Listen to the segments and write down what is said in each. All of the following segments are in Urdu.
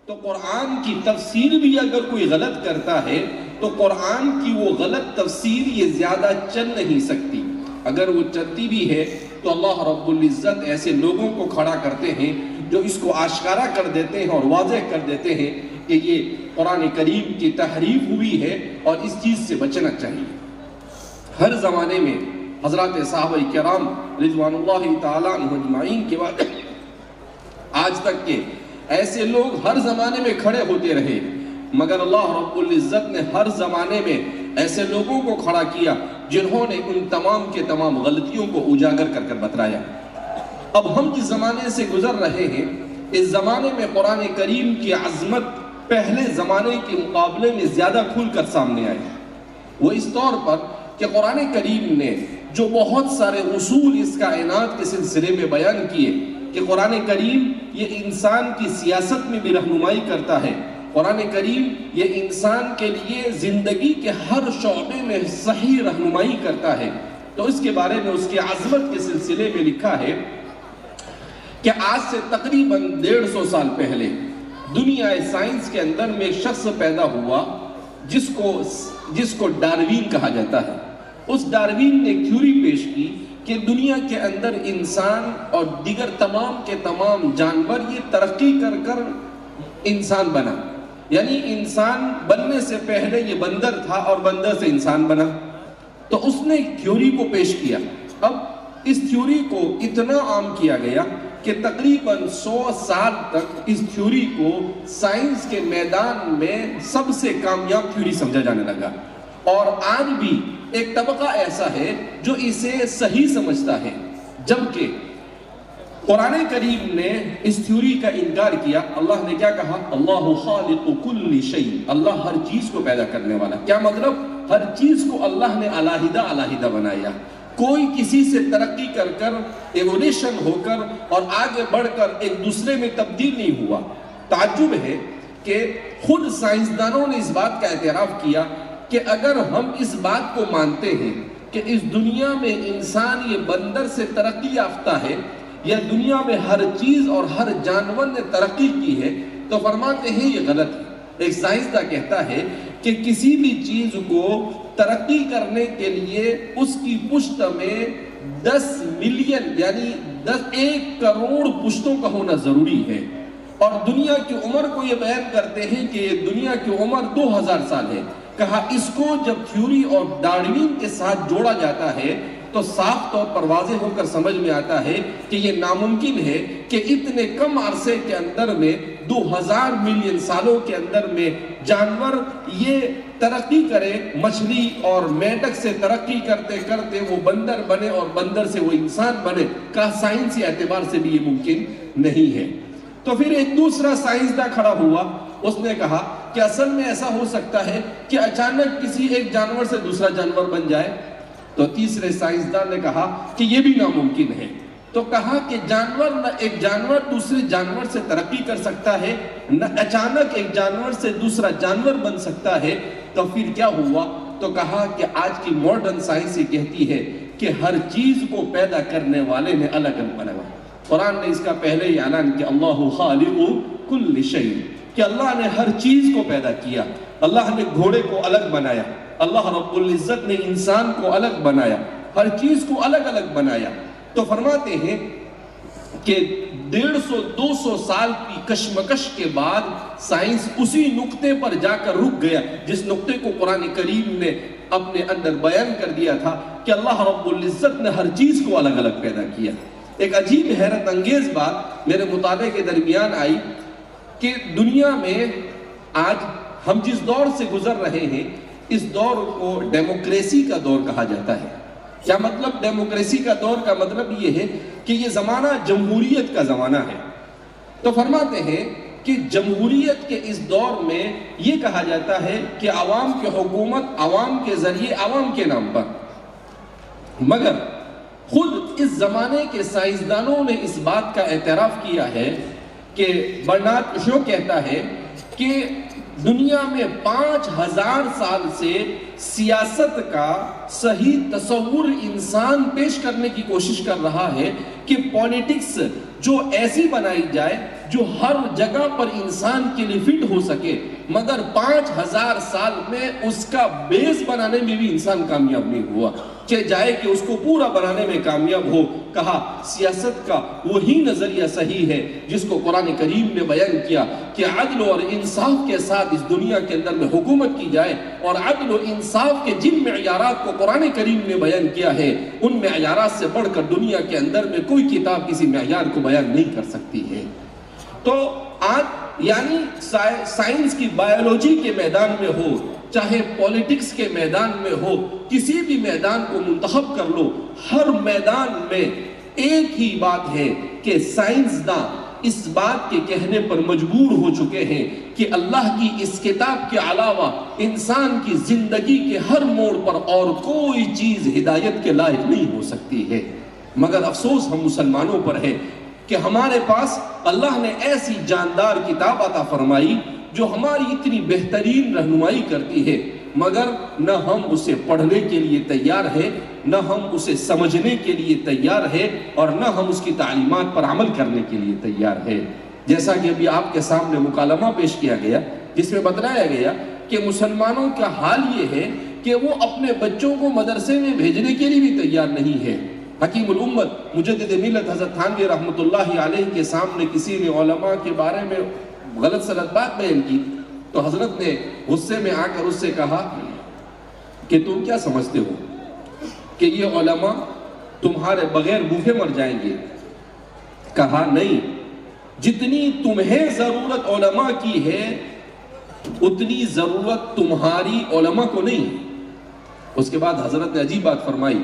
تو قرآن کی تفسیر بھی اگر کوئی غلط کرتا ہے تو قرآن کی وہ غلط تفسیر یہ زیادہ چل نہیں سکتی. اگر وہ چلتی بھی ہے تو اللہ رب العزت ایسے لوگوں کو کھڑا کرتے ہیں جو اس کو آشکارا کر دیتے ہیں اور واضح کر دیتے ہیں کہ یہ قرآن کریم کی تحریف ہوئی ہے اور اس چیز سے بچنا چاہیے. ہر زمانے میں حضرات صحابہ کرام رضوان اللہ تعالیٰ عنہ اجمعین کے بعد آج تک کے ایسے لوگ ہر زمانے میں کھڑے ہوتے رہے، مگر اللہ رب العزت نے ہر زمانے میں ایسے لوگوں کو کھڑا کیا جنہوں نے ان تمام کے تمام غلطیوں کو اجاگر کر کر بتلایا. اب ہم جس زمانے سے گزر رہے ہیں اس زمانے میں قرآن کریم کی عظمت پہلے زمانے کے مقابلے میں زیادہ کھل کر سامنے آئی. وہ اس طور پر کہ قرآن کریم نے جو بہت سارے اصول اس کائنات کے سلسلے میں بیان کیے کہ قرآن کریم یہ انسان کی سیاست میں بھی رہنمائی کرتا ہے، قرآن کریم یہ انسان کے لیے زندگی کے ہر شعبے میں صحیح رہنمائی کرتا ہے. تو اس کے بارے میں اس کی عظمت کے سلسلے میں لکھا ہے کہ آج سے تقریباً 150 سال پہلے دنیا سائنس کے اندر میں ایک شخص پیدا ہوا جس کو ڈاروین کہا جاتا ہے. اس ڈاروین نے تھیوری پیش کی کہ دنیا کے اندر انسان اور دیگر تمام کے تمام جانور یہ ترقی کر کر انسان بنا، یعنی انسان بننے سے پہلے یہ بندر تھا اور بندر سے انسان بنا. تو اس نے ایک تھیوری کو پیش کیا. اب اس تھیوری کو اتنا عام کیا گیا کہ تقریباً 100 سال تک اس تھیوری کو سائنس کے میدان میں سب سے کامیاب تھیوری سمجھا جانے لگا. اور آج بھی ایک طبقہ ایسا ہے جو اسے صحیح سمجھتا ہے، جبکہ قرآن کریم نے اس تھیوری کا انکار کیا. اللہ نے کیا کہا؟ اللہ خالق کل شیء، اللہ ہر چیز کو پیدا کرنے والا. کیا مطلب؟ ہر چیز کو اللہ نے علیحدہ علیحدہ بنایا. کوئی کسی سے ترقی کر کر ایولیشن ہو کر اور آگے بڑھ کر ایک دوسرے میں تبدیل نہیں ہوا. تعجب ہے کہ خود سائنسدانوں نے اس بات کا اعتراف کیا کہ اگر ہم اس بات کو مانتے ہیں کہ اس دنیا میں انسان یہ بندر سے ترقی یافتہ ہے یا دنیا میں ہر چیز اور ہر جانور نے ترقی کی ہے، تو فرماتے ہیں یہ غلط ہے. ایک سائنسداں کہتا ہے کہ کسی بھی چیز کو ترقی کرنے کے لیے اس کی پشت میں 10 ملین یعنی 1 کروڑ پشتوں کا ہونا ضروری ہے. اور دنیا کی عمر کو یہ بیان کرتے ہیں کہ یہ دنیا کی عمر 2000 سال ہے. کہا اس کو جب تھیوری اور ڈاروین کے ساتھ جوڑا جاتا ہے تو صاف طور پر واضح ہو کر سمجھ میں آتا ہے کہ یہ ناممکن ہے کہ اتنے کم عرصے کے اندر میں 2000 ملین سالوں کے اندر میں جانور یہ ترقی کرے. مچھلی اور میڈک سے ترقی کرتے کرتے وہ بندر بنے اور بندر سے وہ انسان بنے. کہا سائنسی اعتبار سے بھی یہ ممکن نہیں ہے. تو پھر ایک دوسرا سائنسداں کھڑا ہوا، اس نے کہا کہ اصل میں ایسا ہو سکتا ہے کہ اچانک کسی ایک جانور سے دوسرا جانور بن جائے. تو تیسرے سائنسداں نے کہا کہ یہ بھی ناممکن ہے. تو کہا کہ نہ ایک جانور دوسرے جانور سے ترقی کر سکتا ہے، نہ اچانک ایک جانور سے دوسرا جانور بن سکتا ہے. تو پھر کیا ہوا؟ تو کہا کہ آج کی ماڈرن سائنس یہ کہتی ہے کہ ہر چیز کو پیدا کرنے والے نے الگ الگ بنایا. قرآن نے اس کا پہلے ہی اعلان کیا اللہ خالق کل شیء، کہ اللہ نے ہر چیز کو پیدا کیا. اللہ نے گھوڑے کو الگ بنایا، اللہ رب العزت نے انسان کو الگ بنایا، ہر چیز کو الگ الگ بنایا. تو فرماتے ہیں کہ 150-200 سال کی کشمکش کے بعد سائنس اسی نقطے پر جا کر رک گیا جس نقطے کو قرآن کریم نے اپنے اندر بیان کر دیا تھا کہ اللہ رب العزت نے ہر چیز کو الگ الگ پیدا کیا. ایک عجیب حیرت انگیز بات میرے مطالعے کے درمیان آئی کہ دنیا میں آج ہم جس دور سے گزر رہے ہیں اس دور کو ڈیموکریسی کا دور کہا جاتا ہے. کیا مطلب ڈیموکریسی کا دور؟ کا مطلب یہ ہے کہ یہ زمانہ جمہوریت کا زمانہ ہے. تو فرماتے ہیں کہ جمہوریت کے اس دور میں یہ کہا جاتا ہے کہ عوام کی حکومت عوام کے ذریعے عوام کے نام پر. مگر خود اس زمانے کے سائنسدانوں نے اس بات کا اعتراف کیا ہے کہ برنارڈ شو کہتا ہے کہ دنیا میں 5000 سال سے سیاست کا صحیح تصور انسان پیش کرنے کی کوشش کر رہا ہے کہ پولیٹکس جو ایسی بنائی جائے جو ہر جگہ پر انسان کے لیے فٹ ہو سکے، مگر 5000 سال میں اس کا بیس بنانے میں بھی انسان کامیاب نہیں ہوا، جائے کہ اس کو پورا بنانے میں کامیاب ہو۔ کہا سیاست کا وہی نظریہ صحیح ہے جس کو قرآن کریم نے بیان کیا کہ عدل اور انصاف کے ساتھ اس دنیا کے اندر میں حکومت کی جائے، اور عدل و انصاف کے جن معیارات کو قرآن کریم نے بیان کیا ہے ان معیارات سے بڑھ کر دنیا کے اندر میں کوئی کتاب کسی معیار کو بیان نہیں کر سکتی ہے۔ تو آج یعنی سائنس کی بایولوجی کے میدان میں ہو، چاہے پولیٹکس کے میدان میں ہو، کسی بھی میدان کو منتخب کر لو، ہر میدان میں ایک ہی بات ہے کہ سائنسداں اس بات کے کہنے پر مجبور ہو چکے ہیں کہ اللہ کی اس کتاب کے علاوہ انسان کی زندگی کے ہر موڑ پر اور کوئی چیز ہدایت کے لائق نہیں ہو سکتی ہے۔ مگر افسوس ہم مسلمانوں پر ہے کہ ہمارے پاس اللہ نے ایسی جاندار کتاب عطا فرمائی جو ہماری اتنی بہترین رہنمائی کرتی ہے، مگر نہ ہم اسے پڑھنے کے لیے تیار ہے، نہ ہم اسے سمجھنے کے لیے تیار ہے، اور نہ ہم اس کی تعلیمات پر عمل کرنے کے لیے تیار ہے۔ جیسا کہ ابھی آپ کے سامنے مکالمہ پیش کیا گیا جس میں بتلایا گیا کہ مسلمانوں کا حال یہ ہے کہ وہ اپنے بچوں کو مدرسے میں بھیجنے کے لیے بھی تیار نہیں ہے۔ حکیم الامت مجدد ملت حضرت تھانوی رحمۃ اللہ علیہ کے سامنے کسی نے علماء کے بارے میں غلط سلط بات بیان کی تو حضرت نے غصے میں آ کر اس سے کہا کہ تم کیا سمجھتے ہو کہ یہ علماء تمہارے بغیر بھوکے مر جائیں گے؟ کہا نہیں، جتنی تمہیں ضرورت علماء کی ہے اتنی ضرورت تمہاری علماء کو نہیں۔ اس کے بعد حضرت نے عجیب بات فرمائی،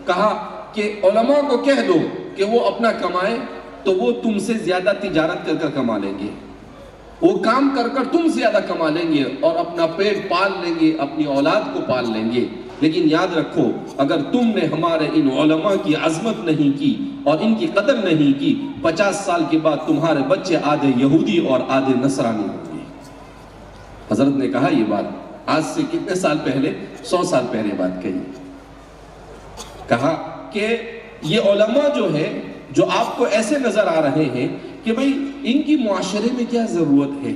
کہا کہ علماء کو کہہ دو کہ وہ اپنا کمائے تو وہ تم سے زیادہ تجارت کر کر کما لیں گے، وہ کام کر کر تم سے زیادہ کما لیں گے اور اپنا پیٹ پال لیں گے، اپنی اولاد کو پال لیں گے، لیکن یاد رکھو اگر تم نے ہمارے ان علماء کی عظمت نہیں کی اور ان کی قدر نہیں کی، 50 سال کے بعد تمہارے بچے آدھے یہودی اور آدھے نصرانی ہوں گے۔ حضرت نے کہا یہ بات آج سے کتنے سال پہلے؟ 100 سال پہلے بات کہی۔ کہا کہ یہ علماء جو ہے جو آپ کو ایسے نظر آ رہے ہیں کہ بھئی ان کی معاشرے میں کیا ضرورت ہے،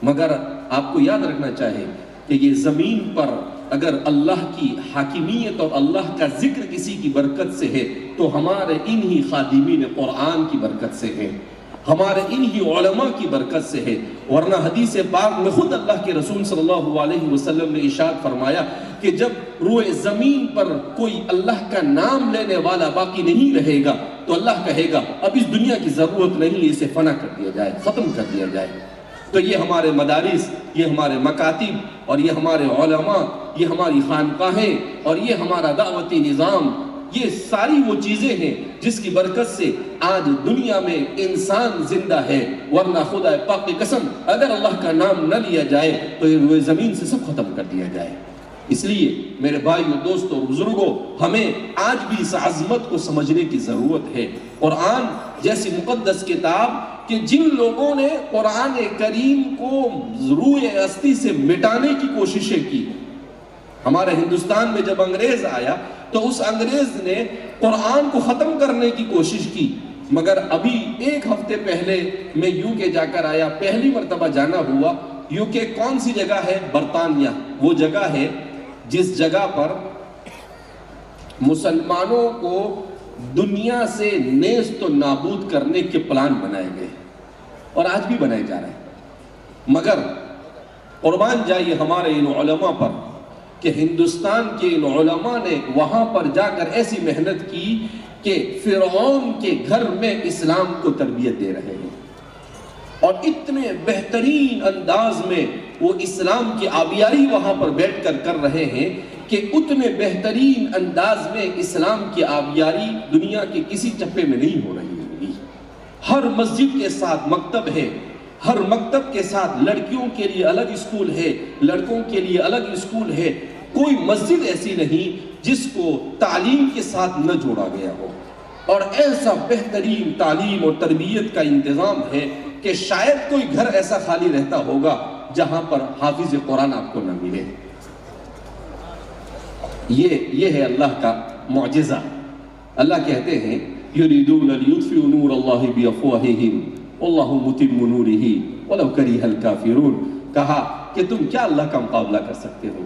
مگر آپ کو یاد رکھنا چاہے کہ یہ زمین پر اگر اللہ کی حاکمیت اور اللہ کا ذکر کسی کی برکت سے ہے تو ہمارے انہی خادمین قرآن کی برکت سے ہے، ہمارے انہی علماء کی برکت سے ہے۔ ورنہ حدیث پاک میں خود اللہ کے رسول صلی اللہ علیہ وسلم نے ارشاد فرمایا کہ جب روئے زمین پر کوئی اللہ کا نام لینے والا باقی نہیں رہے گا تو اللہ کہے گا اب اس دنیا کی ضرورت نہیں، اسے فنا کر دیا جائے، ختم کر دیا جائے۔ تو یہ ہمارے مدارس، یہ ہمارے مکاتب اور یہ ہمارے علماء، یہ ہماری خانقاہیں اور یہ ہمارا دعوتی نظام، یہ ساری وہ چیزیں ہیں جس کی برکت سے آج دنیا میں انسان زندہ ہے، ورنہ خدا پاک کی قسم اگر اللہ کا نام نہ لیا جائے تو یہ زمین سے سب ختم کر دیا جائے۔ اس لیے میرے بھائیوں، دوستوں اور بزرگوں، ہمیں آج بھی اس عظمت کو سمجھنے کی ضرورت ہے۔ قرآن جیسی مقدس کتاب کہ جن لوگوں نے قرآن کریم کو روئے ہستی سے مٹانے کی کوششیں کی، ہمارے ہندوستان میں جب انگریز آیا تو اس انگریز نے قرآن کو ختم کرنے کی کوشش کی، مگر ابھی ایک ہفتے پہلے میں یو کے جا کر آیا، پہلی مرتبہ جانا ہوا۔ یو کے کون سی جگہ ہے؟ برطانیہ۔ وہ جگہ ہے جس جگہ پر مسلمانوں کو دنیا سے نیست و نابود کرنے کے پلان بنائے گئے اور آج بھی بنائے جا رہے ہیں، مگر قربان جائیے ہمارے ان علماء پر کہ ہندوستان کے ان علماء نے وہاں پر جا کر ایسی محنت کی کہ فرعون کے گھر میں اسلام کو تربیت دے رہے ہیں، اور اتنے بہترین انداز میں وہ اسلام کی آبیاری وہاں پر بیٹھ کر کر رہے ہیں کہ اتنے بہترین انداز میں اسلام کی آبیاری دنیا کے کسی چپے میں نہیں ہو رہی ہوگی۔ ہر مسجد کے ساتھ مکتب ہے، ہر مکتب کے ساتھ لڑکیوں کے لیے الگ اسکول ہے، لڑکوں کے لیے الگ اسکول ہے، کوئی مسجد ایسی نہیں جس کو تعلیم کے ساتھ نہ جوڑا گیا ہو، اور ایسا بہترین تعلیم اور تربیت کا انتظام ہے کہ شاید کوئی گھر ایسا خالی رہتا ہوگا جہاں پر حافظ قرآن آپ کو نہ ملے۔ یہ ہے اللہ کا معجزہ۔ اللہ کہتے ہیں یریدون لیطفئوا نور اللہ بافواہہم واللہ متم نورہ ولو کرہ الکافرون، کہا کہ تم کیا اللہ کا مقابلہ کر سکتے ہو،